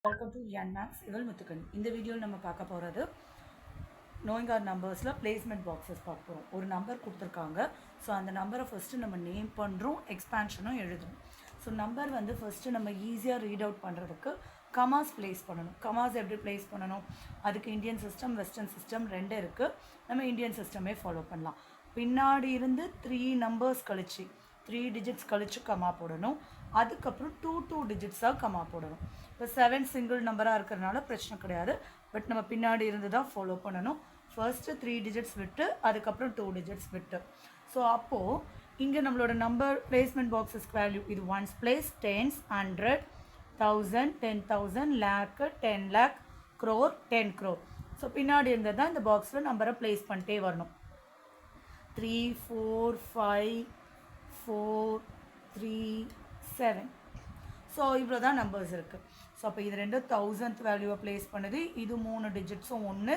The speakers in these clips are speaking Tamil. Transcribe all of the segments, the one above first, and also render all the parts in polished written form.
Welcome to Yanmax Ival Muthukan. இந்த வீடியோவில் நம்ம பார்க்க போகிறது knowing our நம்பர்ஸில் பிளேஸ்மெண்ட் பாக்ஸஸ் பார்க்க போகிறோம். ஒரு நம்பர் கொடுத்துருக்காங்க. ஸோ அந்த நம்பரை ஃபஸ்ட்டு நம்ம நேம் பண்ணுறோம், எக்ஸ்பேன்ஷனும் எழுதணும். ஸோ நம்பர் வந்து ஃபஸ்ட்டு நம்ம ஈஸியாக ரீட் அவுட் பண்ணுறதுக்கு கமாஸ் ப்ளேஸ் பண்ணணும். கமாஸ் எப்படி ப்ளேஸ் பண்ணணும்? அதுக்கு இந்தியன் சிஸ்டம், வெஸ்டர்ன் சிஸ்டம் ரெண்டு இருக்குது. நம்ம இந்தியன் சிஸ்டமே ஃபாலோ பண்ணலாம். பின்னாடி இருந்து 3 நம்பர்ஸ் கழிச்சு 3 டிஜிட்ஸ் கழிச்சு கமா போடணும். அதுக்கப்புறம் 2 டிஜிட்ஸாக கமா போடணும். இப்போ 7 சிங்கிள் நம்பராக இருக்கிறதுனால பிரச்சனை கிடையாது. பட் நம்ம பின்னாடி இருந்து தான் ஃபாலோ பண்ணணும். ஃபர்ஸ்ட்டு 3 டிஜிட்ஸ் விட்டு அதுக்கப்புறம் 2 டிஜிட்ஸ் விட்டு. ஸோ அப்போது இங்கே நம்மளோட நம்பர் பிளேஸ்மெண்ட் பாக்ஸஸ்க்கு வேல்யூ இது ones place, tens, 100, 1000, 10,000, lakh, 10 lakh, crore, 10 crore. So பின்னாடி இருந்தது தான் இந்த பாக்ஸில் நம்பரை ப்ளேஸ் பண்ணிட்டே வரணும். 3, 4, 5, 4, 3, 7. ஸோ இவ்வளோ தான் நம்பர்ஸ் இருக்குது. ஸோ அப்போ இது ரெண்டு 1000th வேல்யூவை ப்ளேஸ் பண்ணுது. இது 3 டிஜிட்ஸும் 1,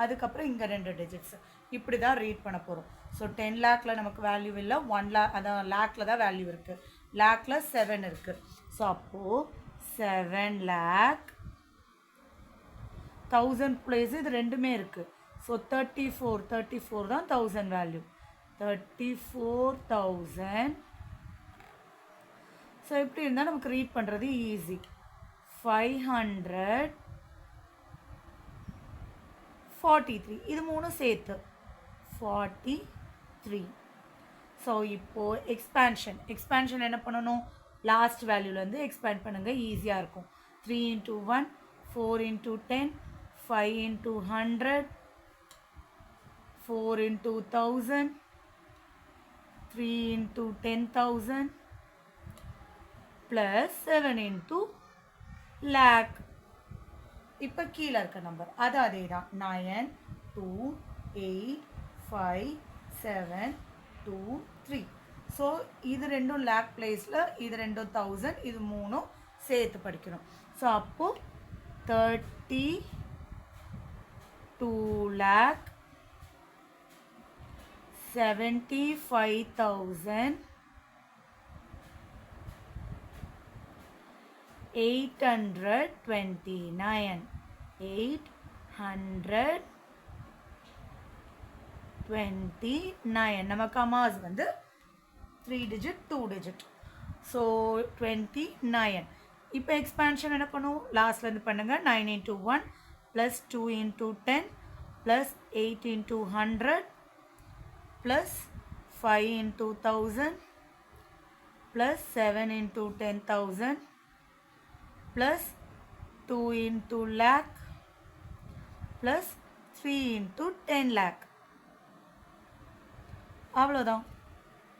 அதுக்கப்புறம் இங்கே 2 டிஜிட்ஸ். இப்படி தான் ரீட் பண்ண போகிறோம். ஸோ 10 லேக்கில் நமக்கு வேல்யூ இல்லை, 1 lakh அதான் லேக்கில் தான் வேல்யூ இருக்குது. லேக்கில் 7 இருக்குது. ஸோ அப்போது 7 lakh 1000 ப்ளேஸ் இது ரெண்டுமே இருக்குது. ஸோ 34 தான் 1000 வேல்யூ. 34,000. ஸோ இப்படி இருந்தால் நமக்கு ரீட் பண்ணுறது ஈஸி. 543 இது 3 சேர்த்து 43. ஸோ இப்போது எக்ஸ்பேன்ஷன் என்ன பண்ணணும்? லாஸ்ட் வேல்யூலேருந்து எக்ஸ்பேண்ட் பண்ணுங்கள், ஈஸியாக இருக்கும். 3 into 1, 4 into 10, 5 into 100, 4 into 1000, 3 into 10,000, plus 7 into lakh. இப்போ கீழே இருக்க நம்பர் அது அதே தான். 9, 2, 8, 5, 7, 2, 3. ஸோ இது ரெண்டும் லேக் பிளேஸில், இது ரெண்டும் 1000, இது 3 சேர்த்து படிக்கணும். ஸோ அப்போது 32 lakh 75,000 829. 829. நம்ம கமாஸ் வந்து 3 டிஜிட் 2 டிஜிட். ஸோ 29. இப்போ எக்ஸ்பேன்ஷன் என்ன பண்ணும்? லாஸ்ட்லேருந்து பண்ணுங்கள். 9 into 1 plus 2 into 10 plus 8 into 100 plus 5 into 1000 plus 7 into 10,000 plus 2 into lakh plus 3 into 10 lakh. அவ்வளோதான்.